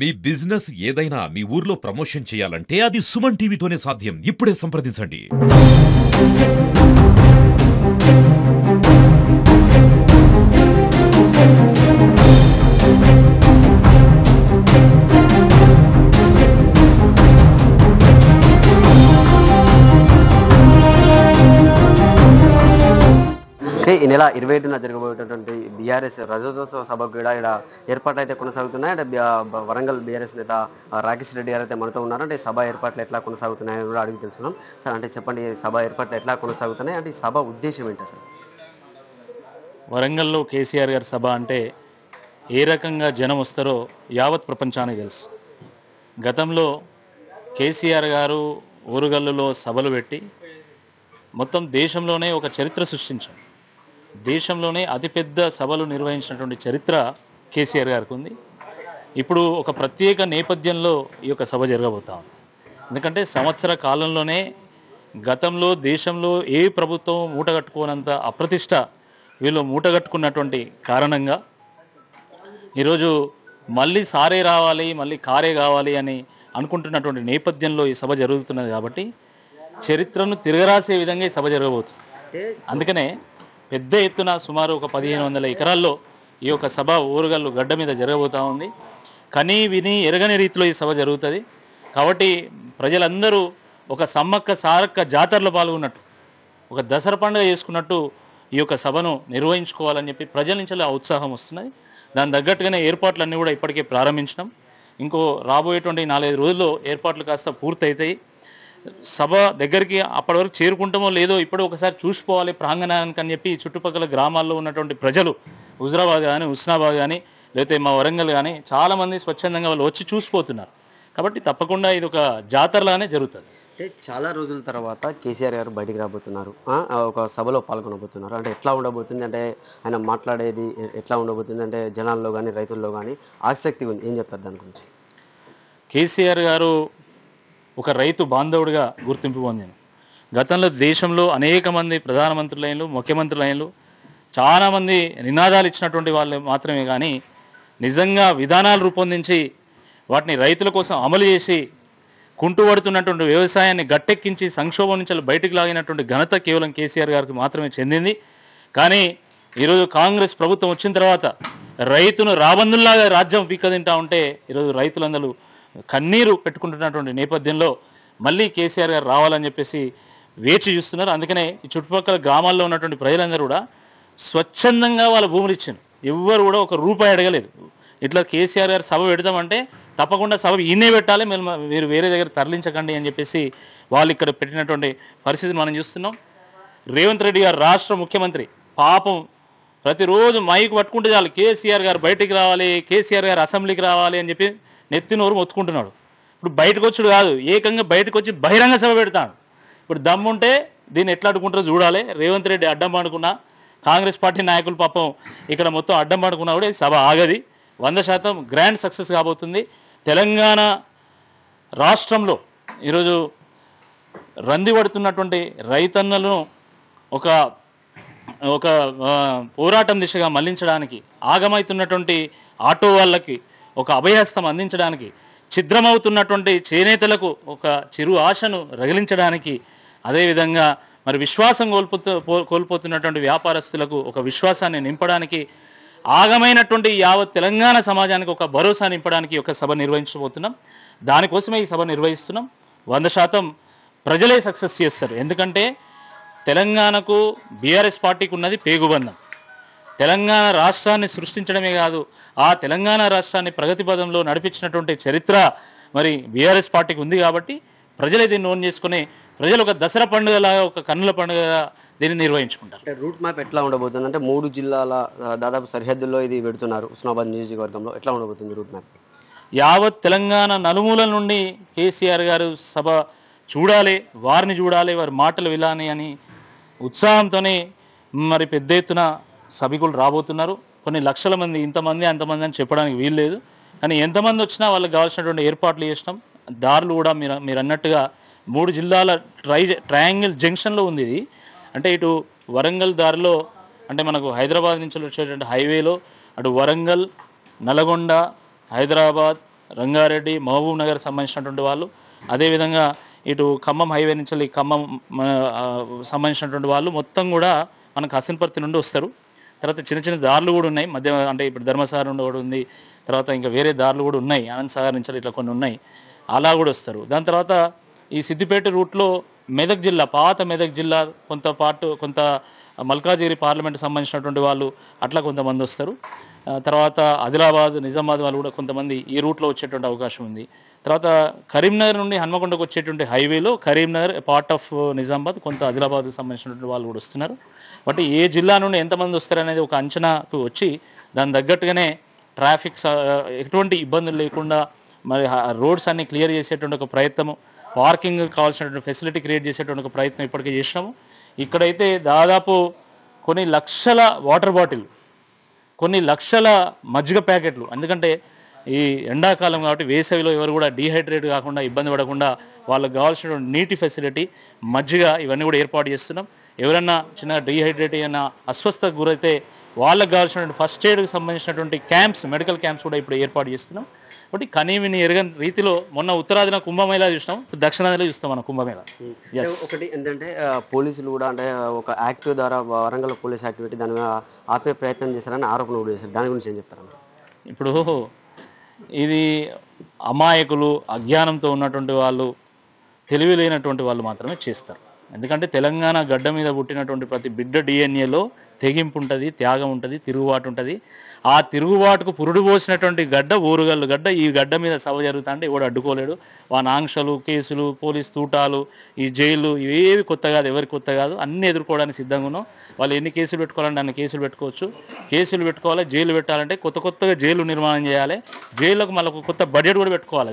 మీ business ఏదైనా మీ ఊర్లో promotion చేయాలంటే అది సుమన్ టీవీతోనే సాధ్యం. ఇప్పుడే సంప్రదించండి. ఈ నెల 27న జరగబోయేటటువంటి బీఆర్ఎస్ రజతోత్సవ సభకు కూడా ఇక్కడ ఏర్పాట్లు అయితే కొనసాగుతున్నాయి. అంటే వరంగల్ బీఆర్ఎస్ నేత రాకేష్ రెడ్డి గారు అయితే మనతో ఉన్నారు. అంటే సభ ఏర్పాట్లు ఎట్లా కొనసాగుతున్నాయని కూడా అడిగి తెలుసుకున్నాం. సార్, అంటే చెప్పండి, సభ ఏర్పాట్లు ఎట్లా కొనసాగుతున్నాయి, అంటే ఈ సభ ఉద్దేశం ఏంటి అసలు? వరంగల్లో కేసీఆర్ గారి సభ అంటే ఏ రకంగా జనం వస్తారో యావత్ ప్రపంచానికి తెలుసు. గతంలో కేసీఆర్ గారు ఓరుగల్లులో సభలు పెట్టి మొత్తం దేశంలోనే ఒక చరిత్ర సృష్టించారు. దేశంలోనే అతిపెద్ద సభలు నిర్వహించినటువంటి చరిత్ర కేసీఆర్ గారికి ఉంది. ఇప్పుడు ఒక ప్రత్యేక నేపథ్యంలో ఈ యొక్క సభ జరగబోతా ఉంది. ఎందుకంటే సంవత్సర కాలంలోనే గతంలో దేశంలో ఏ ప్రభుత్వం మూటగట్టుకోనంత అప్రతిష్ట వీళ్ళు మూటగట్టుకున్నటువంటి కారణంగా ఈరోజు మళ్ళీ సారే రావాలి, మళ్ళీ కారే కావాలి అని అనుకుంటున్నటువంటి నేపథ్యంలో ఈ సభ జరుగుతున్నది. కాబట్టి చరిత్రను తిరగరాసే విధంగా ఈ సభ జరగబోతుంది. అందుకనే పెద్ద ఎత్తున సుమారు ఒక 1500 ఎకరాల్లో ఈ యొక్క సభ ఊరుగల్లు గడ్డ మీద జరగబోతూ ఉంది. కనీ విని ఎరగని రీతిలో ఈ సభ జరుగుతుంది. కాబట్టి ప్రజలందరూ ఒక సమ్మక్క సారక్క జాతరలో పాల్గొన్నట్టు, ఒక దసరా పండుగ చేసుకున్నట్టు ఈ యొక్క సభను నిర్వహించుకోవాలని చెప్పి ప్రజల నుంచి ఆ ఉత్సాహం వస్తున్నది. దాని తగ్గట్టుగానే ఏర్పాట్లన్నీ కూడా ఇప్పటికే ప్రారంభించినాం. ఇంకో రాబోయేటువంటి 4-5 రోజుల్లో ఏర్పాట్లు కాస్త పూర్తవుతాయి. సభ దగ్గరికి అప్పటి వరకు చేరుకుంటామో లేదో ఇప్పుడు ఒకసారి చూసిపోవాలి ప్రాంగణానికి అని చెప్పి చుట్టుపక్కల గ్రామాల్లో ఉన్నటువంటి ప్రజలు, హుజరాబాద్ కానీ, హుస్నాబాద్ కానీ, లేకపోతే మా వరంగల్ కానీ చాలామంది స్వచ్ఛందంగా వాళ్ళు వచ్చి చూసిపోతున్నారు. కాబట్టి తప్పకుండా ఇది ఒక జాతరలానే జరుగుతుంది. అంటే చాలా రోజుల తర్వాత కేసీఆర్ గారు బయటికి రాబోతున్నారు, ఒక సభలో పాల్గొనబోతున్నారు. అంటే ఎట్లా ఉండబోతుంది, అంటే ఆయన మాట్లాడేది ఎట్లా ఉండబోతుంది, అంటే జనాల్లో కానీ రైతుల్లో కానీ ఆసక్తి ఉంది, ఏం చెప్తారు దాని గురించి? కేసీఆర్ గారు ఒక రైతు బాంధవుడిగా గుర్తింపు పొందాను. గతంలో దేశంలో అనేక మంది ప్రధానమంత్రులైనలు, ముఖ్యమంత్రులైనలు, చాలామంది నినాదాలు ఇచ్చినటువంటి వాళ్ళు మాత్రమే కానీ నిజంగా విధానాలు రూపొందించి వాటిని రైతుల కోసం అమలు చేసి కుంటుపడుతున్నటువంటి వ్యవసాయాన్ని గట్టెక్కించి సంక్షోభం నుంచి బయటకు లాగినటువంటి ఘనత కేవలం కేసీఆర్ గారికి మాత్రమే చెందింది. కానీ ఈరోజు కాంగ్రెస్ ప్రభుత్వం వచ్చిన తర్వాత రైతును రాబందుల్లాగా రాజ్యం పీక్కదింటా ఉంటే ఈరోజు రైతులందరూ కన్నీరు పెట్టుకుంటున్నటువంటి నేపథ్యంలో మళ్ళీ కేసీఆర్ గారు రావాలని చెప్పేసి వేచి చూస్తున్నారు. అందుకనే ఈ చుట్టుపక్కల గ్రామాల్లో ఉన్నటువంటి ప్రజలందరూ కూడా స్వచ్ఛందంగా వాళ్ళ భూములు ఇచ్చారు. ఎవ్వరు కూడా ఒక రూపాయి అడగలేదు. ఇట్లా కేసీఆర్ గారు సభ పెడతామంటే తప్పకుండా సభ ఈయనే పెట్టాలి, మీరు వేరే దగ్గర తరలించకండి అని చెప్పేసి వాళ్ళు ఇక్కడ పెట్టినటువంటి పరిస్థితిని మనం చూస్తున్నాం. రేవంత్ రెడ్డి గారు రాష్ట్ర ముఖ్యమంత్రి పాపం ప్రతిరోజు మైక్ పట్టుకుంటే చాలు కేసీఆర్ గారు బయటికి రావాలి, కేసీఆర్ గారు అసెంబ్లీకి రావాలి అని చెప్పి నెత్తి నోరు మొత్తుకుంటున్నాడు. ఇప్పుడు బయటకు వచ్చుడు కాదు, ఏకంగా బయటకు వచ్చి బహిరంగ సభ పెడతాడు. ఇప్పుడు దమ్ముంటే దీన్ని ఎట్లా అడ్డుకుంటారో చూడాలి. రేవంత్ రెడ్డి అడ్డం పడుకున్నా, కాంగ్రెస్ పార్టీ నాయకులు పాపం ఇక్కడ మొత్తం అడ్డం పడుకున్నా కూడా ఈ సభ ఆగది. 100% గ్రాండ్ సక్సెస్ కాబోతుంది. తెలంగాణ రాష్ట్రంలో ఈరోజు రంది పడుతున్నటువంటి రైతన్నలను ఒక ఒక పోరాటం దిశగా మళ్లించడానికి, ఆగమవుతున్నటువంటి ఆటో వాళ్ళకి ఒక అభయహస్తం అందించడానికి, ఛిద్రమవుతున్నటువంటి చేనేతలకు ఒక చిరు ఆశను రగిలించడానికి, అదేవిధంగా మరి విశ్వాసం కోల్పోతున్నటువంటి వ్యాపారస్తులకు ఒక విశ్వాసాన్ని నింపడానికి, ఆగమైనటువంటి యావత్ తెలంగాణ సమాజానికి ఒక భరోసా నింపడానికి ఒక సభ నిర్వహించబోతున్నాం. దానికోసమే ఈ సభ నిర్వహిస్తున్నాం. 100% ప్రజలే సక్సెస్ చేస్తారు. ఎందుకంటే తెలంగాణకు బీఆర్ఎస్ పార్టీకి ఉన్నది పేగుబంధం. తెలంగాణ రాష్ట్రాన్ని సృష్టించడమే కాదు, ఆ తెలంగాణ రాష్ట్రాన్ని ప్రగతి పదంలో నడిపించినటువంటి చరిత్ర మరి బీఆర్ఎస్ పార్టీకి ఉంది. కాబట్టి ప్రజలే దీన్ని ఓన్ చేసుకుని ప్రజలు ఒక దసరా పండుగలాగా, ఒక కన్నుల పండుగగా దీన్ని నిర్వహించుకుంటారు. అంటే రూట్ మ్యాప్ ఎట్లా ఉండబోతుంది, అంటే 3 జిల్లాల దాదాపు సరిహద్దుల్లో ఇది పెడుతున్నారు, హుస్నాబాద్ నియోజకవర్గంలో ఎట్లా ఉండబోతుంది రూట్ మ్యాప్? యావత్ తెలంగాణ నలుమూలల నుండి కేసీఆర్ గారు సభ చూడాలి, వారిని చూడాలి, వారి మాటలు వినాలి అని ఉత్సాహంతోనే మరి పెద్ద ఎత్తున సభికులు రాబోతున్నారు. కొన్ని లక్షల మంది, ఇంతమంది అంతమంది అని చెప్పడానికి వీల్లేదు. కానీ ఎంతమంది వచ్చినా వాళ్ళకి కావాల్సినటువంటి ఏర్పాట్లు చేసినాం. దారులు కూడా మీరు అన్నట్టుగా 3 జిల్లాల ట్రయాంగిల్ జంక్షన్లో ఉంది ఇది. అంటే ఇటు వరంగల్ దారిలో, అంటే మనకు హైదరాబాద్ నుంచి వచ్చేటువంటి హైవేలో అటు వరంగల్, నల్గొండ, హైదరాబాద్, రంగారెడ్డి, మహబూబ్ నగర్ సంబంధించినటువంటి వాళ్ళు, అదేవిధంగా ఇటు ఖమ్మం హైవే నుంచి వెళ్ళి ఖమ్మం సంబంధించినటువంటి వాళ్ళు మొత్తం కూడా మనకు హసన్పర్తి నుండి వస్తారు. తర్వాత చిన్న చిన్న దారులు కూడా ఉన్నాయి మధ్య, అంటే ఇప్పుడు ధర్మసాగర్ నుండి కూడా ఉంది, తర్వాత ఇంకా వేరే దారులు కూడా ఉన్నాయి, ఆనంద్ సాగర్ నుంచి ఇట్లా కొన్ని ఉన్నాయి, అలా కూడా వస్తారు. దాని తర్వాత ఈ సిద్దిపేట రూట్లో మెదక్ జిల్లా, పాత మెదక్ జిల్లా కొంత మల్కాజిగిరి పార్లమెంట్ సంబంధించినటువంటి వాళ్ళు అట్లా కొంతమంది వస్తారు. తర్వాత ఆదిలాబాద్, నిజామాబాద్ వాళ్ళు కూడా కొంతమంది ఈ రూట్లో వచ్చేటువంటి అవకాశం ఉంది. తర్వాత కరీంనగర్ నుండి హన్మకొండకు వచ్చేటువంటి హైవేలో కరీంనగర్ పార్ట్ ఆఫ్ నిజామాబాద్, కొంత ఆదిలాబాద్కు సంబంధించినటువంటి వాళ్ళు కూడా వస్తున్నారు. బట్ ఏ జిల్లా నుండి ఎంతమంది వస్తారనేది ఒక అంచనాకు వచ్చి దాని తగ్గట్టుగానే ట్రాఫిక్ ఎటువంటి ఇబ్బందులు లేకుండా మరి రోడ్స్ అన్ని క్లియర్ చేసేటువంటి ఒక ప్రయత్నము, పార్కింగ్ కావాల్సినటువంటి ఫెసిలిటీ క్రియేట్ చేసేటువంటి ఒక ప్రయత్నం ఇప్పటికే చేసినాము. ఇక్కడైతే దాదాపు కొన్ని లక్షల వాటర్ బాటిల్, కొన్ని లక్షల మజ్జిగ ప్యాకెట్లు, ఎందుకంటే ఈ ఎండాకాలం కాబట్టి వేసవిలో ఎవరు కూడా డీహైడ్రేట్ కాకుండా ఇబ్బంది పడకుండా వాళ్ళకి కావాల్సినటువంటి నీటి ఫెసిలిటీ, మజ్జిగ ఇవన్నీ కూడా ఏర్పాటు చేస్తున్నాం. ఎవరన్నా చిన్న డీహైడ్రేట్ అయినా అస్వస్థతకు గురైతే వాళ్ళకి కావాల్సినటువంటి ఫస్ట్ ఎయిడ్కి సంబంధించినటువంటి క్యాంప్స్, మెడికల్ క్యాంప్స్ కూడా ఇప్పుడు ఏర్పాటు చేస్తున్నాం. కాబట్టి కనీవిని ఎరగని రీతిలో మొన్న ఉత్తరాదిన కుంభమేళా చూసినాం, దక్షిణాదిలో చూస్తాం మన కుంభమేళా. ఒకటి ఏంటంటే పోలీసులు కూడా అంటే ఒక యాక్ట్ ద్వారా వరంగల్ పోలీస్ యాక్టివిటీ దాని మీద ఆపే ప్రయత్నం చేశారని ఆరోపణ కూడా చేశారు. దాని గురించి ఏం చెప్తారు? ఇప్పుడు ఇది అమాయకులు, అజ్ఞానంతో ఉన్నటువంటి వాళ్ళు, తెలివి లేనటువంటి వాళ్ళు మాత్రమే చేస్తారు. ఎందుకంటే తెలంగాణ గడ్డ మీద పుట్టినటువంటి ప్రతి బిడ్డ డిఎన్ఏలో తెగింపు ఉంటుంది, త్యాగం ఉంటుంది, తిరుగుబాటు ఉంటుంది. ఆ తిరుగుబాటుకు పురుడు పోసినటువంటి గడ్డ ఊరుగల్లు గడ్డ. ఈ గడ్డ మీద సభ జరుగుతుంటే ఎవడు అడ్డుకోలేడు. వాని ఆంక్షలు, కేసులు, పోలీస్ తూటాలు, ఈ జైలు ఇవేవి కొత్త కాదు, ఎవరికి కొత్త కాదు. అన్నీ ఎదుర్కోవడానికి సిద్ధంగా ఉన్నాం. వాళ్ళు ఎన్ని కేసులు పెట్టుకోవాలంటే అన్ని కేసులు పెట్టుకోవచ్చు. కేసులు పెట్టుకోవాలి, జైలు పెట్టాలంటే కొత్తగా జైలు నిర్మాణం చేయాలి. జైలుకు మళ్ళీ కొత్త బడ్జెట్ కూడా పెట్టుకోవాలి.